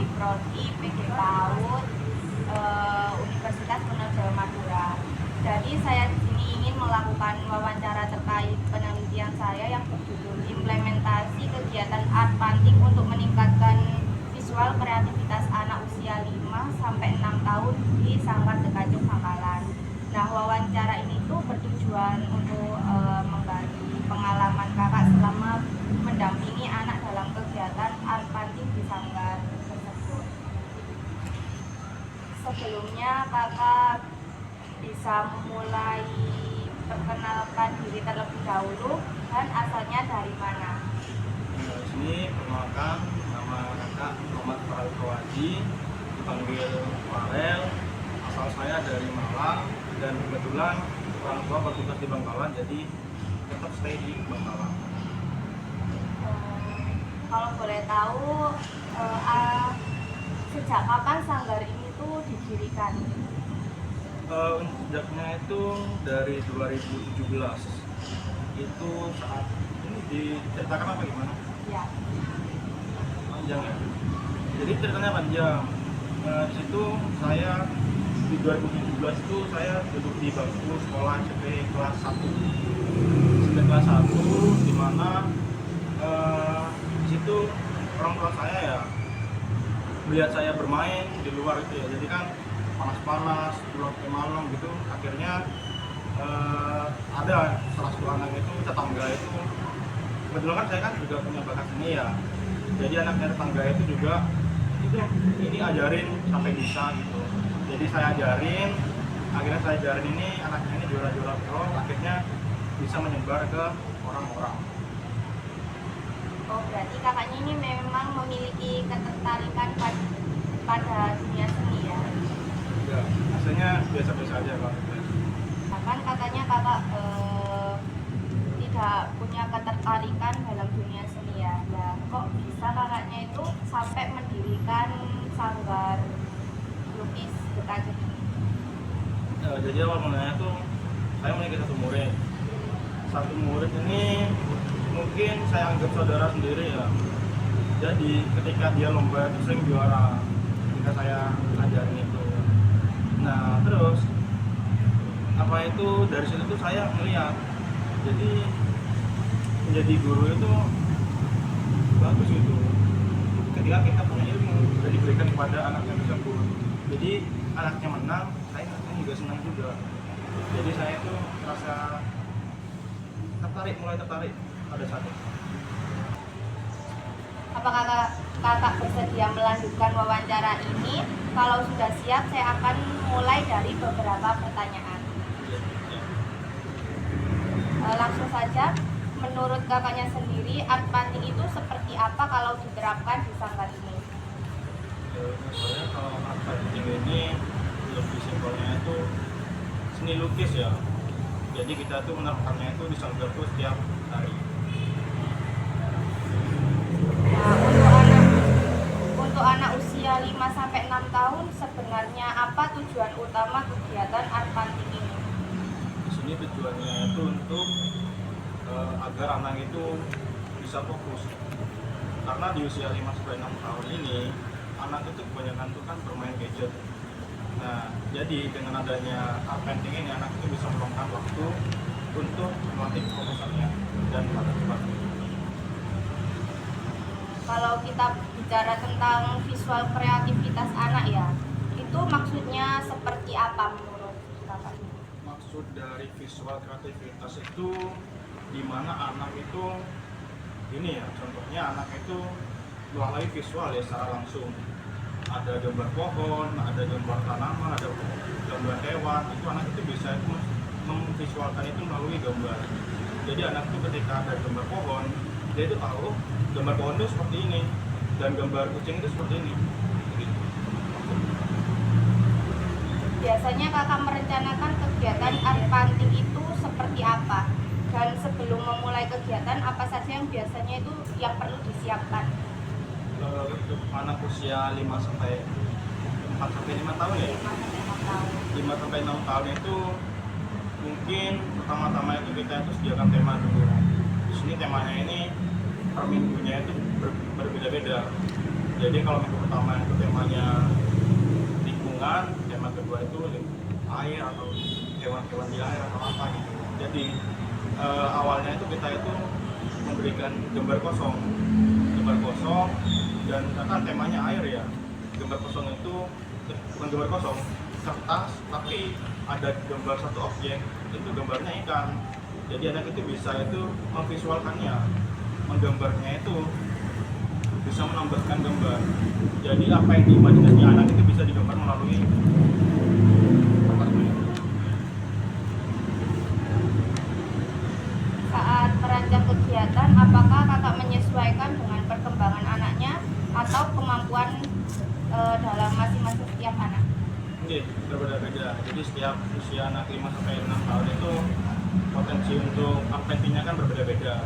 dari Prodi PG PAUD Universitas Penerjemah Madura. Jadi saya di sini ingin melakukan wawancara terkait penelitian saya yang berjudul implementasi kegiatan art painting untuk meningkatkan visual kreativitas anak usia 5-6 tahun di Sanggar Dekajung Bangkalan. Nah, wawancara ini tuh bertujuan untuk menggali pengalaman kakak selama mendampingi anak dalam kegiatan art painting di Sanggar tersebut. Sebelumnya kakak bisa mulai perkenalkan diri terlebih dahulu dan asalnya dari mana? Di sini perkenalkan, nama kakak Muhammad Farel Kawaji, dipanggil Farel. Asal saya dari Malang dan kebetulan orang tua bertugas di Bangkalan, jadi tetap stay di Bangkalan. Kalau boleh tahu, sejak kapan sanggar ini tuh didirikan? Sejaknya itu dari 2017. Itu saat ini diceritakan apa gimana? Ya. Panjang ya. Jadi ceritanya panjang. Di situ saya di 2017 itu saya duduk di bangku sekolah SMP kelas 1. SMP kelas 1 di mana di situ orang tua saya ya melihat saya bermain di luar itu ya. Jadi kan panas-panas, pulang ke malam gitu. Akhirnya ada salah satu anak itu, tetangga itu, kebetulan kan saya kan juga punya bakat seni ya. Jadi anaknya tetangga itu juga ini ajarin sampai bisa gitu. Jadi saya ajarin, akhirnya saya ajarin ini anaknya ini juara-juara pro, akhirnya bisa menyebar ke orang-orang. Oh, berarti kakaknya ini memang memiliki ketertarikan pada dunia seni ya? Ya, hasilnya biasa-biasa aja Pak. Kan katanya kakak tidak punya ketertarikan dalam dunia seni ya. Nah, kok bisa kakaknya itu sampai mendirikan sanggar lukis Dekajung ini? Jadi awal mulanya tuh saya memiliki satu murid ini mungkin saya anggap saudara sendiri ya. Jadi ketika dia lomba itu sering juara ketika saya ajarin itu. Nah terus apa itu dari situ tuh saya melihat, jadi menjadi guru itu bagus gitu ketika kita punya ilmu dan diberikan kepada anak yang tersebut. Jadi anaknya menang, saya juga senang juga. Jadi saya itu merasa mulai tertarik pada saat itu. Apakah kakak bersedia melanjutkan wawancara ini? Kalau sudah siap, saya akan mulai dari beberapa pertanyaan. Langsung saja, menurut kakaknya sendiri, art painting itu seperti apa kalau diterapkan di sanggar ini? Saya kalau art painting ini lebih simpelnya itu seni lukis ya. Jadi kita tuh menerapkannya itu di sanggar tuh setiap hari. Nah, untuk anak usia 5-6 tahun, sebenarnya apa tujuan utama kegiatan art painting ini? Di sini tujuannya itu untuk agar anak itu bisa fokus. Karena di usia 5-6 tahun ini anak itu kebanyakan tuh kan bermain gadget. Nah, jadi dengan adanya art painting ini anak itu bisa meluangkan waktu untuk melatih fokusannya dan pada cepat. Kalau kita bicara tentang visual kreativitas anak ya, itu maksudnya seperti apa menurut kakak? Maksud dari visual kreativitas itu di mana anak itu ini ya, contohnya anak itu melalui visual ya secara langsung. Ada gambar pohon, ada gambar tanaman, ada gambar hewan, itu anak itu bisa itu memvisualkan itu melalui gambar. Jadi anak itu ketika ada gambar pohon, dia itu tahu gambar pohon itu seperti ini dan gambar kucing itu seperti ini. Begitu. Biasanya kakak merencanakan kegiatan art painting itu seperti apa? Dan sebelum memulai kegiatan, apa saja yang biasanya itu yang perlu disiapkan? Untuk anak usia 4 sampai 5 tahun ya. 5-6 tahun. 5 sampai 6 tahun itu mungkin pertama-tama itu kita itu sediakan tema dulu. Di sini temanya ini per minggunya itu berbeda-beda. Jadi kalau minggu pertama itu temanya lingkungan, tema kedua itu air atau hewan-hewan di air atau apa gitu. Jadi awalnya itu kita itu memberikan gambar kosong dan kan temanya air ya. Gambar kosong itu bukan gambar kosong, kertas tapi ada gambar satu objek, itu gambarnya ikan. Jadi anak itu bisa itu memvisualkannya, menggambarnya itu bisa menambahkan gambar. Jadi apa yang diimajinasi anak itu bisa digambar melalui kertasnya. Saat merancang kegiatan, apakah kakak menyesuaikan dengan perkembangan anaknya atau kemampuan dalam masing-masing setiap anak? Oke, berbeda-beda. Jadi setiap usia anak 5 sampai 6 tahun itu potensi untuk apetinya kan berbeda-beda.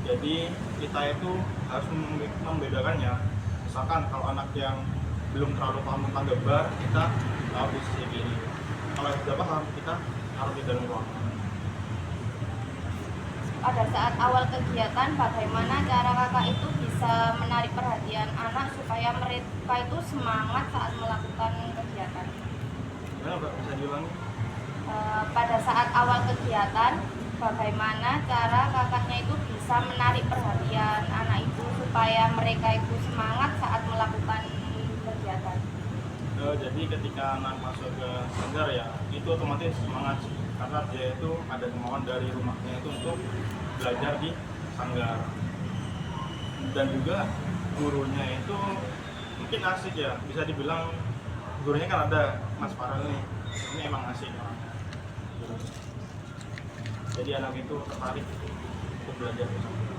Jadi kita itu harus membedakannya. Misalkan kalau anak yang belum terlalu paham tentang gambar, kita tahu di sisi kiri. Kalau yang sudah paham, kita taruh di dalam ruang. Pada saat awal kegiatan, bagaimana cara kakak itu bisa menarik perhatian anak supaya mereka itu semangat saat melakukan kegiatan? Gimana, Pak? Bisa diulangi? Pada saat awal kegiatan, bagaimana cara kakaknya itu bisa menarik perhatian anak itu supaya mereka itu semangat saat melakukan kegiatan? Jadi ketika anak masuk ke sanggar ya, itu otomatis semangat sih. Karena dia itu ada kemauan dari rumahnya itu untuk belajar di sanggar. Dan juga gurunya itu mungkin asik ya, bisa dibilang gurunya kan ada Mas Farel nih, ini emang asik orangnya. Jadi anak itu tertarik untuk belajar di sanggar.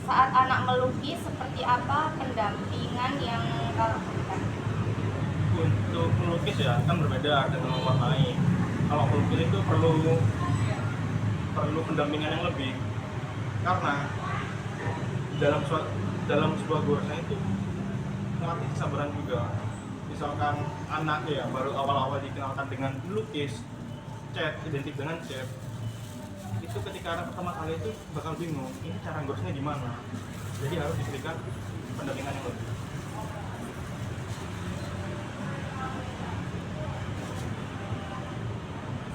Saat anak melukis, seperti apa pendampingan yang kakak berikan? Untuk melukis ya kan berbeda dengan mewarnai. Kalau melukis itu perlu pendampingan yang lebih, karena dalam sebuah goresan itu melatih kesabaran juga. Misalkan anak ya baru awal-awal dikenalkan dengan lukis, cat, identik dengan cat, itu ketika anak pertama kali itu bakal bingung, ini cara goresnya gimana. Jadi harus diberikan pendampingan yang lebih.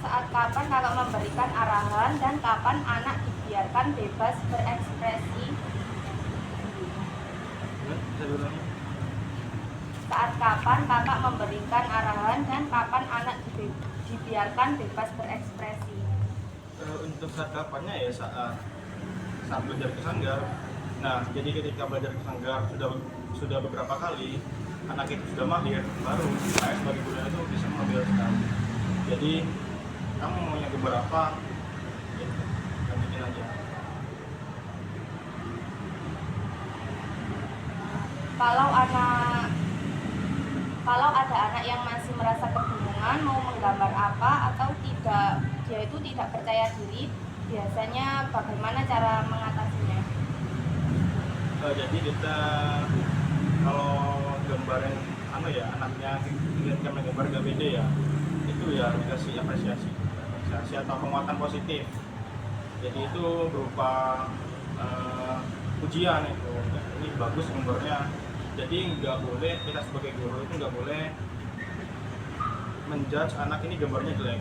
Saat kapan kakak memberikan arahan dan kapan anak dibiarkan bebas berekspresi? Bisa diulangi? Saat kapan kakak memberikan arahan dan kapan anak dibiarkan bebas berekspresi? Untuk saat kapannya ya saat belajar ke sanggar. Nah, jadi ketika belajar ke sanggar sudah beberapa kali anak itu sudah mahir, baru saya sebagai guru itu bisa mengambil sekali. Jadi kamu maunya gambar apa? Gitu, lanjutin aja. Kalau ada anak yang masih merasa kebingungan mau menggambar apa atau tidak, dia itu tidak percaya diri, biasanya bagaimana cara mengatasinya? Jadi kita kalau gambarin anaknya inginkan menggambar gak pede ya, itu ya dikasih apresiasi atau penguatan positif. Jadi itu berupa pujian itu, ini bagus gambarnya. Jadi nggak boleh, kita sebagai guru itu nggak boleh menjudge anak ini gambarnya jelek.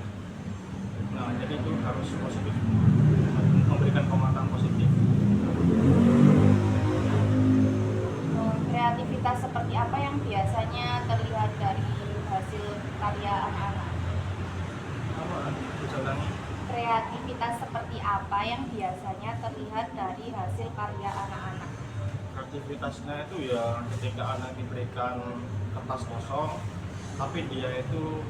Nah, jadi itu harus positif, memberikan penguatan positif. Kreativitas seperti apa yang biasanya terlihat dari hasil karya anak-anak? Apa? Bisa ulangi? Kreativitas seperti apa yang biasanya terlihat dari hasil karya anak-anak? Aktivitasnya itu ya ketika anak diberikan kertas kosong, tapi dia itu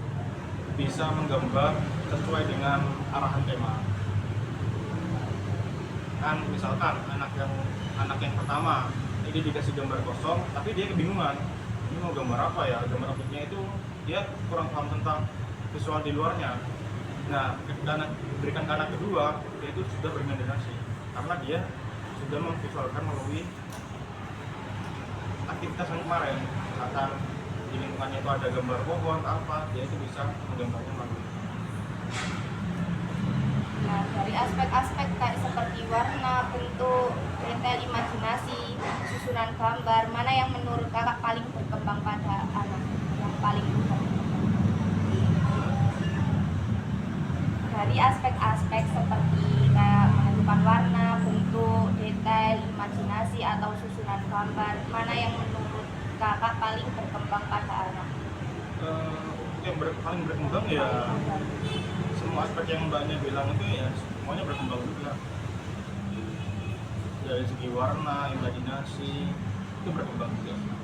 bisa menggambar sesuai dengan arahan tema. Kan misalkan anak yang pertama ini dikasih gambar kosong, tapi dia kebingungan, ini mau gambar apa ya? Gambar objeknya itu dia kurang paham tentang visual di luarnya. Nah, ketika diberikan ke anak kedua, dia itu sudah berimajinasi karena dia sudah memvisualkan melalui aktivitas yang kemarin. Misalkan di lingkungannya itu ada gambar pohon apa, dia itu bisa menggambarnya melalui. Nah, dari aspek-aspek kayak seperti warna, bentuk, detail imajinasi, susunan gambar, mana yang menurut kakak paling berkembang pada anak? Yang paling berkembang dari aspek-aspek seperti kayak menentukan warna, bentuk, detail, imajinasi atau susunan gambar, mana yang menurut kakak paling berkembang pada anak? Paling berkembang ya semua aspek yang mbaknya bilang itu ya semuanya berkembang juga, dari segi warna, imajinasi itu berkembang juga.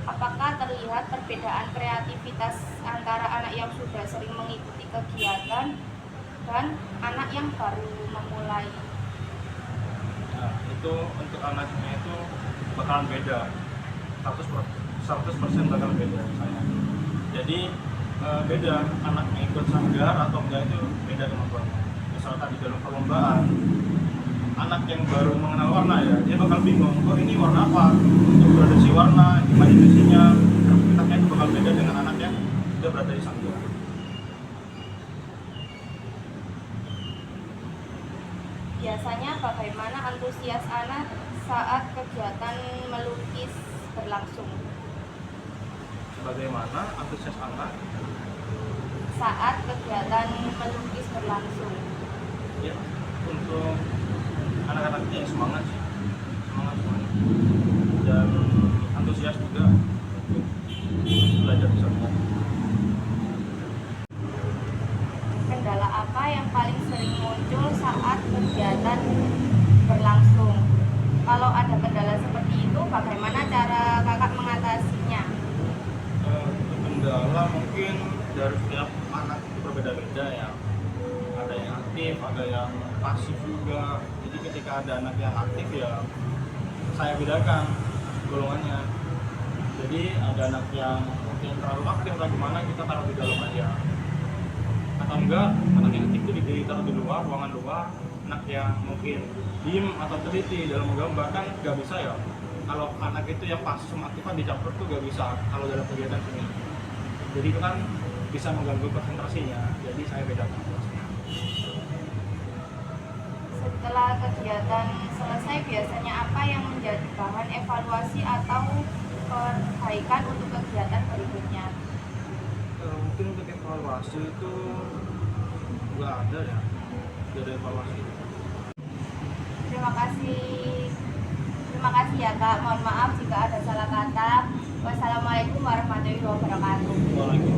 Apakah terlihat perbedaan kreativitas antara anak yang sudah sering mengikuti kegiatan dan anak yang baru memulai? Nah, itu untuk anaknya itu bakalan beda, 100% bakal beda saya. Jadi beda anak yang ikut sanggar atau enggak itu beda kemampuannya. Misalkan di dalam perlombaan, anak yang baru mengenal warna ya dia bakal bingung, kok ini warna apa, untuk gradasi warna, imajinasinya, kreativitasnya itu bakal beda dengan anak yang sudah berada di sanggar. Biasanya bagaimana antusias anak saat kegiatan melukis berlangsung? Bagaimana antusias anak Saat kegiatan melukis berlangsung. ya untuk anak-anak ini ya semangat sih, semangat dan antusias juga untuk belajar di sana. Kendala apa yang paling sering muncul saat kegiatan berlangsung? Kalau ada kendala seperti itu, bagaimana cara kakak mengatasinya? Kendala mungkin dari setiap anak itu berbeda-beda ya, ada yang aktif, ada yang pasif juga. Jadi ketika ada anak yang aktif ya saya bedakan golongannya. Jadi ada anak yang mungkin terlalu aktif atau gimana, kita taruh di dalam aja, atau enggak anak yang aktif itu ditaruh di luar, ruangan luar. Anak yang mungkin diem atau teliti dalam menggambar kan nggak bisa ya. Kalau anak itu yang pasif sama aktif kan dicampur tuh nggak bisa kalau dalam kegiatan seni. Jadi itu kan bisa mengganggu konsentrasinya, jadi saya bedakan. Setelah kegiatan selesai, biasanya apa yang menjadi bahan evaluasi atau perbaikan untuk kegiatan berikutnya? Mungkin untuk evaluasi itu nggak ada ya, nggak ada evaluasi. Terima kasih. Terima kasih ya Kak. Mohon maaf jika ada salah kata. Wassalamualaikum warahmatullahi wabarakatuh. Waalaikumsalam.